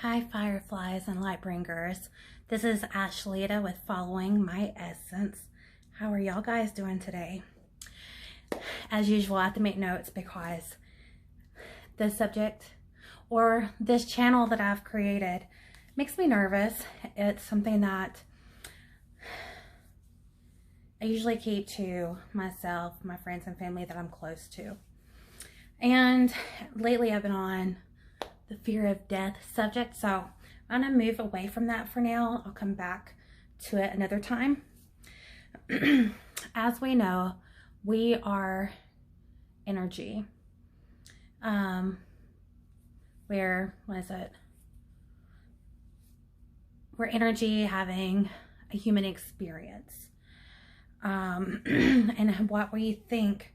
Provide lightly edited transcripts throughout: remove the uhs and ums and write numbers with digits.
Hi, fireflies and light bringers. This is Ashleyta with Following My Essence. How are y'all guys doing today? As usual, I have to make notes because the subject or this channel that I've created makes me nervous. It's something that I usually keep to myself, my friends and family that I'm close to. And lately I've been on the fear of death subject, so I'm gonna move away from that for now. I'll come back to it another time. As we know, we are energy. We're energy having a human experience. And what we think,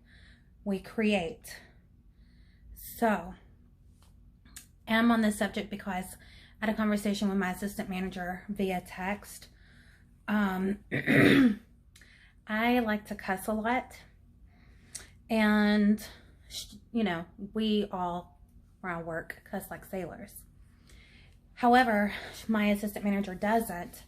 we create. So, I'm on this subject because I had a conversation with my assistant manager via text. I like to cuss a lot, and you know, we all around work cuss like sailors. However, my assistant manager doesn't,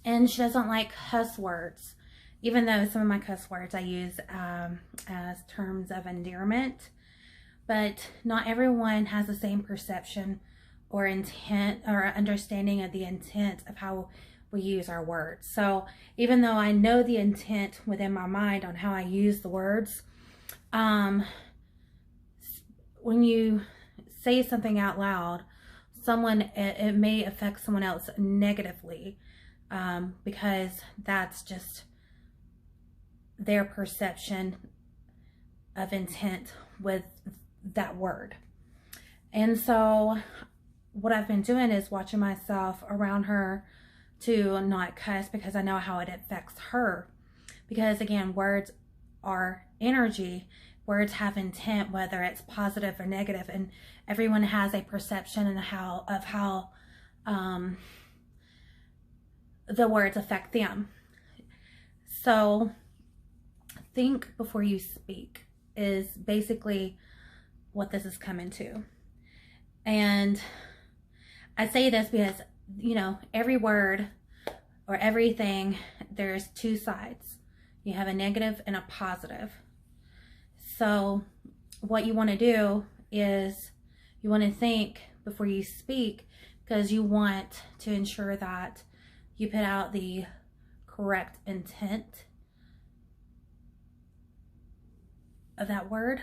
and she doesn't like cuss words, even though some of my cuss words I use as terms of endearment. But not everyone has the same perception or intent or understanding of the intent of how we use our words. So even though I know the intent within my mind on how I use the words, when you say something out loud, it may affect someone else negatively, because that's just their perception of intent with that word. And so what I've been doing is watching myself around her to not cuss, because I know how it affects her. Because again, words are energy. Words have intent, whether it's positive or negative, and everyone has a perception of how the words affect them. So think before you speak is basically what this is coming to. And I say this because, you know, every word or everything, there's two sides. You have a negative and a positive. So what you want to do is you want to think before you speak, because you want to ensure that you put out the correct intent of that word,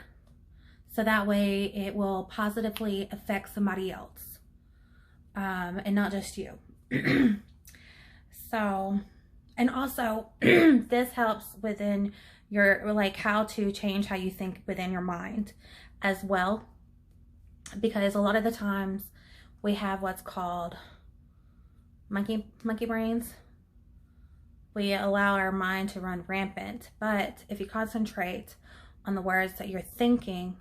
so that way it will positively affect somebody else, and not just you. So, and also this helps within your, like, how to change how you think within your mind as well, because a lot of the times we have what's called monkey brains. We allow our mind to run rampant, but if you concentrate on the words that you're thinking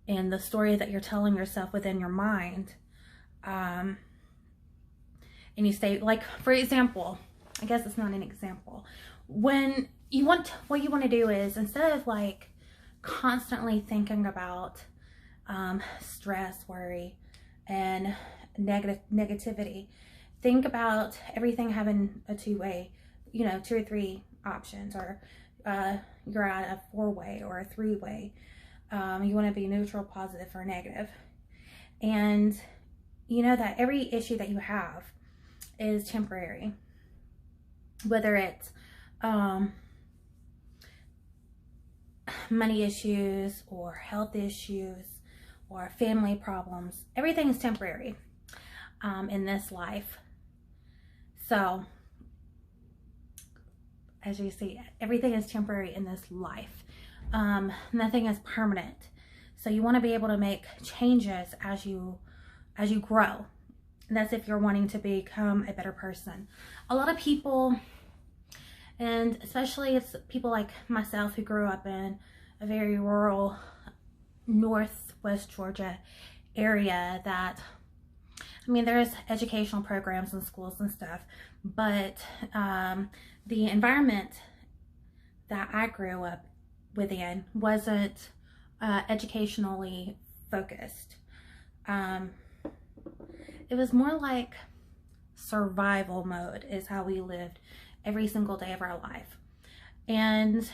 and the story that you're telling yourself within your mind, and you say, like, for example, I guess it's not an example, what you want to do is, instead of like constantly thinking about stress, worry, and negativity, think about everything having a two-way, you know, 2 or 3 options, or you're at a 4-way or a 3-way. You want to be neutral, positive, or negative. And you know that every issue that you have is temporary, whether it's money issues or health issues or family problems. Everything is temporary in this life. So as you see, everything is temporary in this life. Nothing is permanent. So you want to be able to make changes as you grow. And that's if you're wanting to become a better person. A lot of people, and especially it's people like myself who grew up in a very rural Northwest Georgia area, that, I mean, there's educational programs in schools and stuff, but the environment that I grew up within wasn't educationally focused. it was more like survival mode is how we lived every single day of our life. And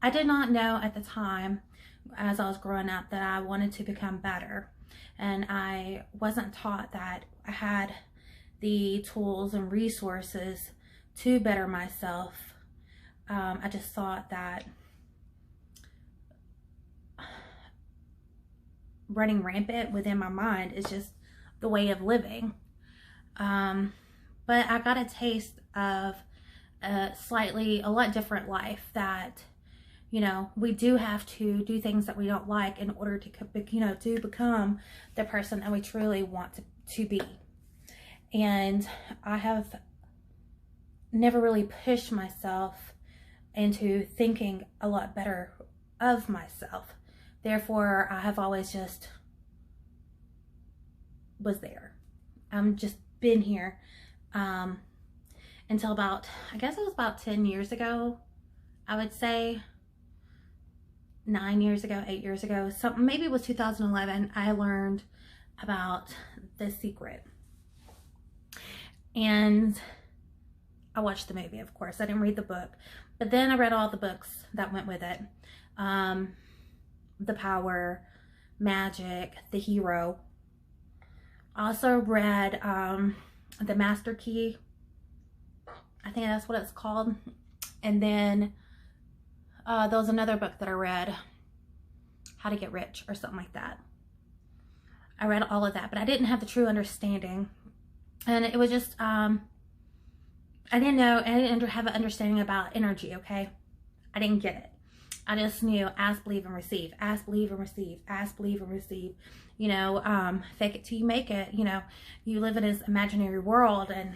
I did not know at the time, as I was growing up, that I wanted to become better. And I wasn't taught that I had the tools and resources to better myself. I just thought that running rampant within my mind is just the way of living. But I got a taste of a lot different life, that, you know, we do have to do things that we don't like in order to, you know, to become the person that we truly want to be. And I have never really pushed myself into thinking a lot better of myself. Therefore, I have always just was there. I'm just been here until about, I guess it was about 10 years ago, I would say. 9 years ago, 8 years ago, something, maybe it was 2011, I learned about The Secret. And I watched the movie, of course. I didn't read the book, but then I read all the books that went with it. The Power, Magic, The Hero. I also read The Master Key. I think that's what it's called. And then there was another book that I read, How to Get Rich or something like that. I read all of that, but I didn't have the true understanding. And it was just, I didn't have an understanding about energy, okay? I didn't get it. I just knew ask, believe, and receive. Ask, believe, and receive. Ask, believe, and receive. You know, fake it till you make it. You know, you live in this imaginary world and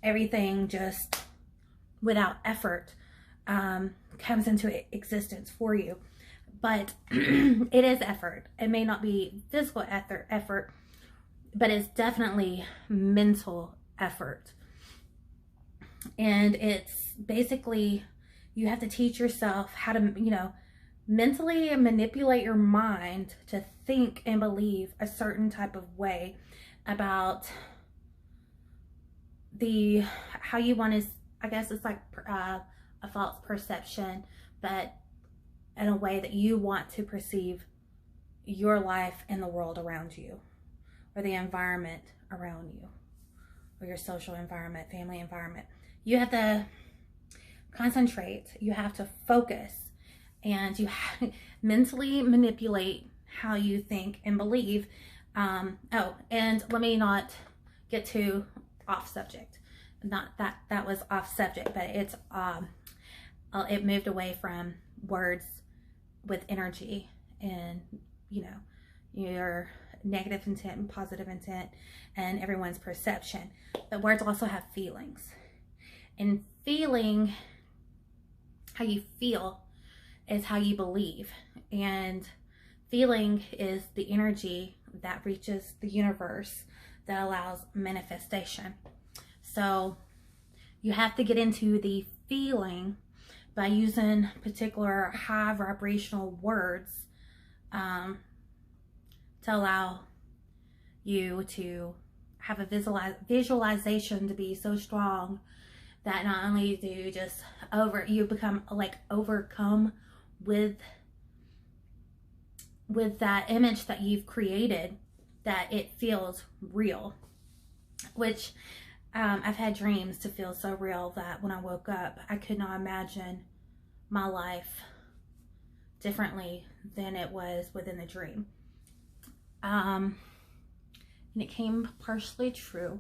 everything just without effort comes into existence for you. But it is effort. It may not be physical effort, but it's definitely mental effort. And it's basically, you have to teach yourself how to, you know, mentally manipulate your mind to think and believe a certain type of way about how you want to, I guess it's like a false perception, but in a way that you want to perceive your life and the world around you, or the environment around you, or your social environment, family environment. You have to concentrate, you have to focus, and you mentally manipulate how you think and believe. Oh, and let me not get too off subject. Not that that was off subject, but it's it moved away from words with energy and, you know, your negative intent and positive intent and everyone's perception. But words also have feelings, and feeling, how you feel is how you believe, and feeling is the energy that reaches the universe that allows manifestation. So you have to get into the feeling by using particular high vibrational words to allow you to have a visualization to be so strong that not only do you just you become like overcome with that image that you've created, that it feels real. Which I've had dreams to feel so real that when I woke up, I could not imagine my life differently than it was within the dream. And it came partially true.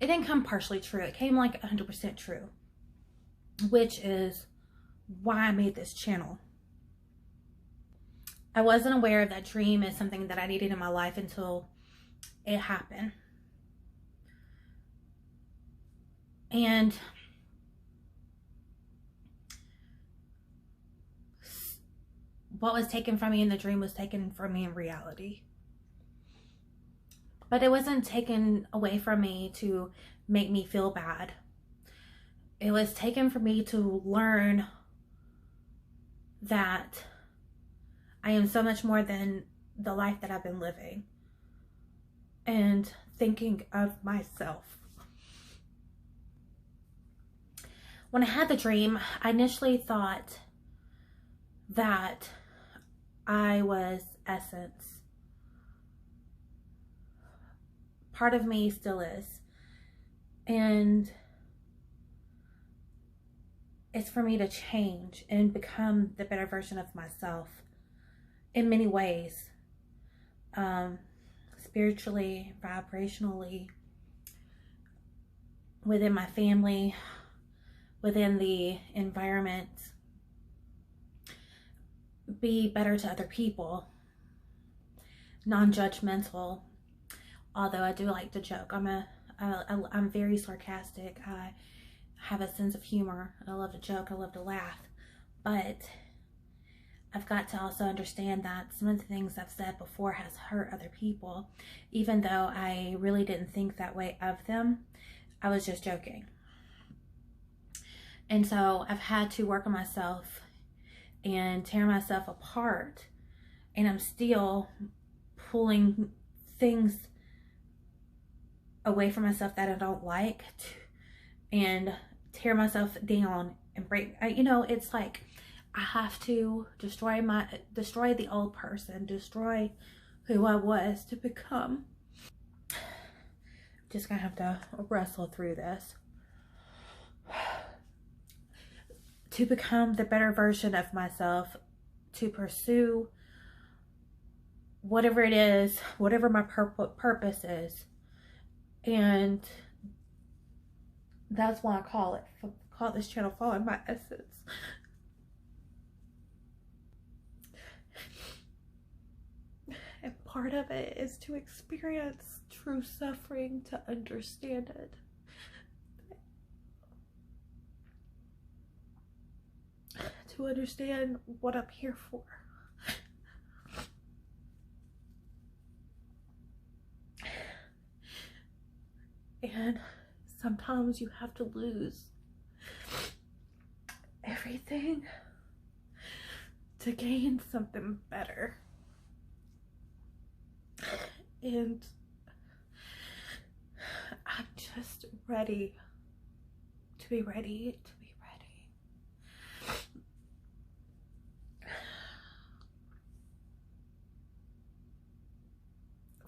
It didn't come partially true. It came like 100% true, which is why I made this channel. I wasn't aware of that dream as something that I needed in my life until it happened. And what was taken from me in the dream was taken from me in reality. But it wasn't taken away from me to make me feel bad. It was taken from me to learn that I am so much more than the life that I've been living. And thinking of myself. When I had the dream, I initially thought that I was Essence. Part of me still is. And it's for me to change and become the better version of myself in many ways. Spiritually, vibrationally, within my family, within the environment, be better to other people, non-judgmental. Although I do like to joke, I'm very sarcastic. I have a sense of humor. I love to joke. I love to laugh, but I've got to also understand that some of the things I've said before has hurt other people, even though I really didn't think that way of them. I was just joking. And so I've had to work on myself and tear myself apart, and I'm still pulling things away from myself that I don't like and tear myself down and break. It's like I have to destroy the old person, destroy who I was to become. Just gonna have to wrestle through this to become the better version of myself, to pursue whatever it is, whatever my purpose is. And that's why I call this channel Following My Essence. And part of it is to experience true suffering, to understand it. To understand what I'm here for. And sometimes you have to lose everything to gain something better. And I'm just ready to be ready.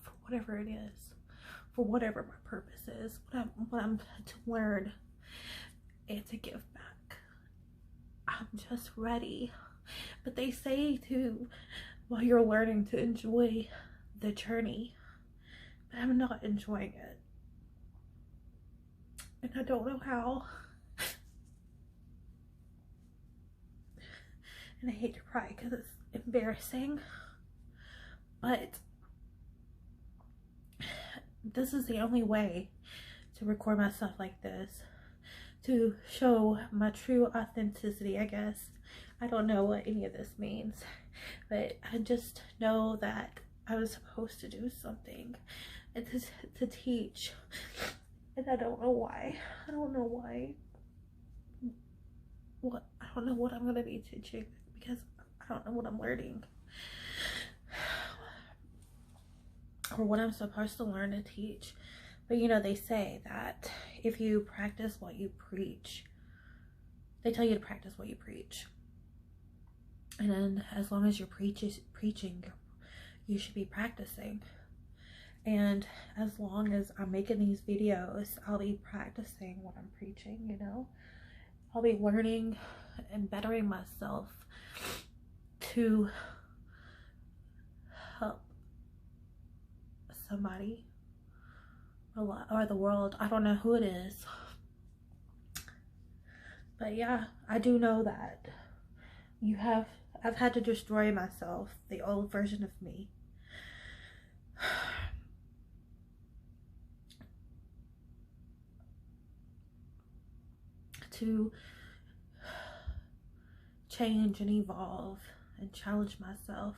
For whatever it is, for whatever my purpose is, what I'm to learn and to give back. I'm just ready. But they say to, while you're learning, to enjoy the journey, but I'm not enjoying it, and I don't know how. And I hate to cry because it's embarrassing, but this is the only way to record myself like this, to show my true authenticity, I guess. I don't know what any of this means, but I just know that I was supposed to do something and to teach, and I don't know why. I don't know why. I don't know what I'm gonna be teaching, because I don't know what I'm learning or what I'm supposed to learn and teach. But they say that if you practice what you preach, they tell you to practice what you preach. And then as long as you're preaching, you should be practicing. And as long as I'm making these videos, I'll be practicing what I'm preaching, I'll be learning and bettering myself to help somebody or the world. I don't know who it is, but yeah, I do know that I've had to destroy myself, the old version of me, to change and evolve and challenge myself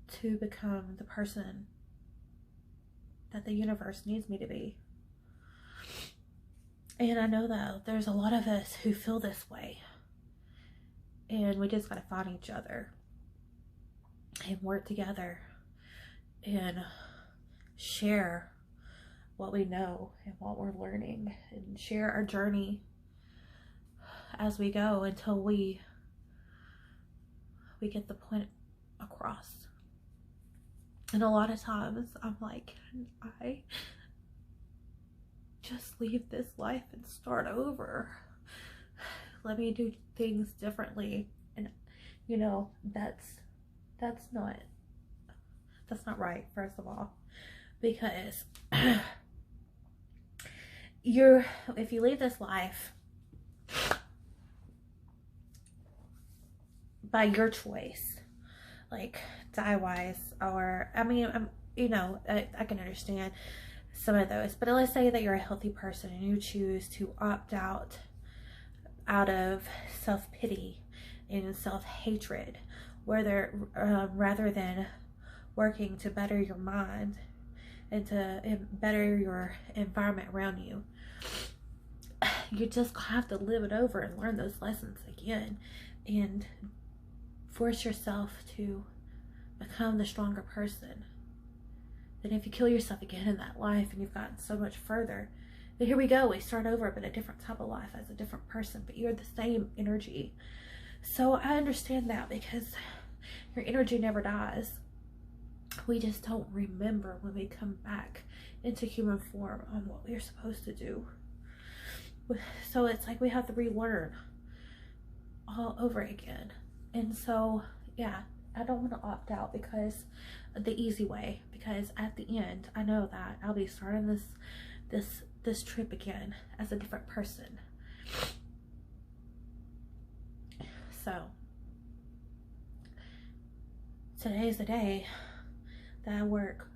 to become the person that the universe needs me to be. And I know that there's a lot of us who feel this way, and we just gotta find each other. and work together and share what we know and what we're learning, and share our journey as we go until we get the point across. And a lot of times I'm like, I just leave this life and start over. Let me do things differently. And you know, that's not right, first of all, because if you leave this life by your choice, like die wise, or I mean, you know, I can understand some of those, but let's say that you're a healthy person and you choose to opt out of self-pity and self-hatred, rather than working to better your mind and to better your environment around you. You just have to live it over and learn those lessons again, and force yourself to become the stronger person. Then if you kill yourself again in that life and you've gotten so much further, then here we go, we start over, but a different type of life as a different person, but you're the same energy. So I understand that, because your energy never dies. We just don't remember when we come back into human form on what we're supposed to do. So it's like we have to relearn all over again. And so yeah, I don't want to opt out because the easy way, because at the end I know that I'll be starting this trip again as a different person. So today's the day that I work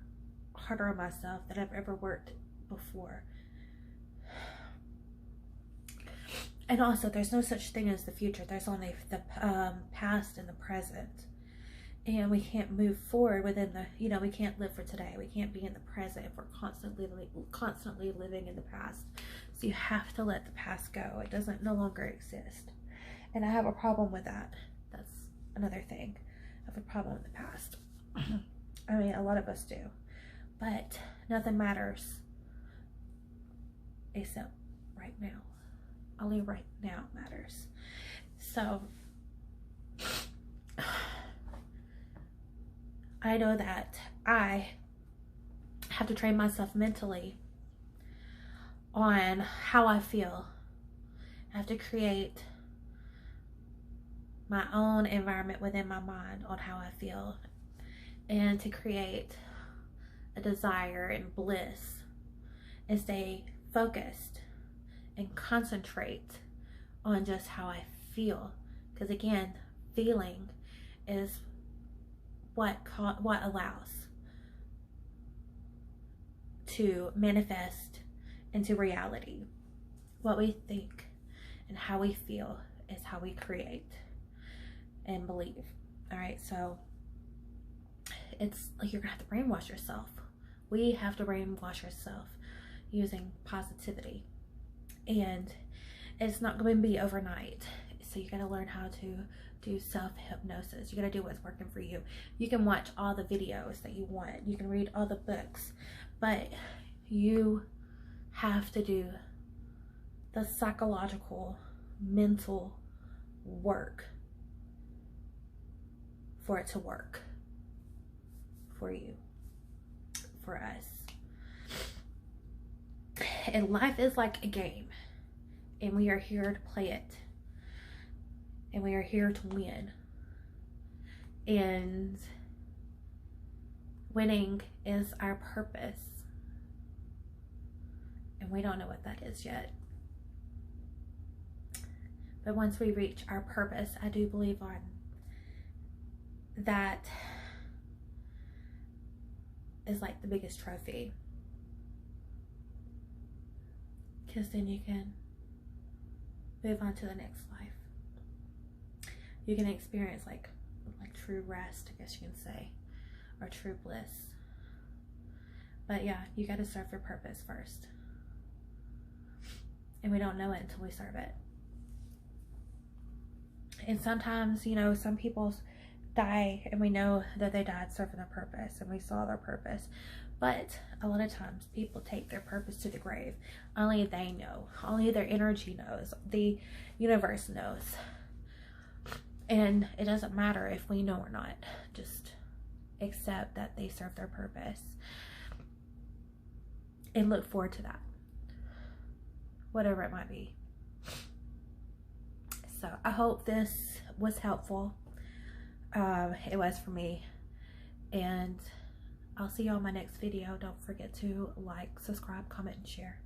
harder on myself than I've ever worked before. And also, there's no such thing as the future. There's only the past and the present. And we can't move forward within the, you know, we can't live for today. We can't be in the present if we're constantly living in the past. So you have to let the past go. It doesn't no longer exist. And I have a problem with that. That's another thing. I have a problem with the past. I mean, a lot of us do. But nothing matters except right now. Only right now matters. So I know that I have to train myself mentally on how I feel. I have to create my own environment within my mind on how I feel, and to create a desire and bliss, and stay focused and concentrate on just how I feel. Because again, feeling is what allows to manifest into reality. What we think and how we feel is how we create and believe. All right, so it's like you're gonna have to brainwash yourself. We have to brainwash ourselves using positivity, and it's not going to be overnight. So you got to learn how to do self-hypnosis. You got to do what's working for you. You can watch all the videos that you want, you can read all the books, but you have to do the psychological, mental work for it to work for you, for us. And life is like a game, and we are here to play it, and we are here to win, and winning is our purpose, and we don't know what that is yet. But once we reach our purpose, I do believe on that is like the biggest trophy, because then you can move on to the next life. You can experience like true rest, I guess you can say, or true bliss. But yeah, you got to serve your purpose first, and we don't know it until we serve it. And sometimes, you know, some people die and we know that they died serving their purpose and we saw their purpose. But a lot of times people take their purpose to the grave. Only they know. Only their energy knows. The universe knows. And it doesn't matter if we know or not. Just accept that they serve their purpose. And look forward to that. Whatever it might be. So I hope this was helpful. It was for me. And I'll see you on my next video. Don't forget to like, subscribe, comment, and share.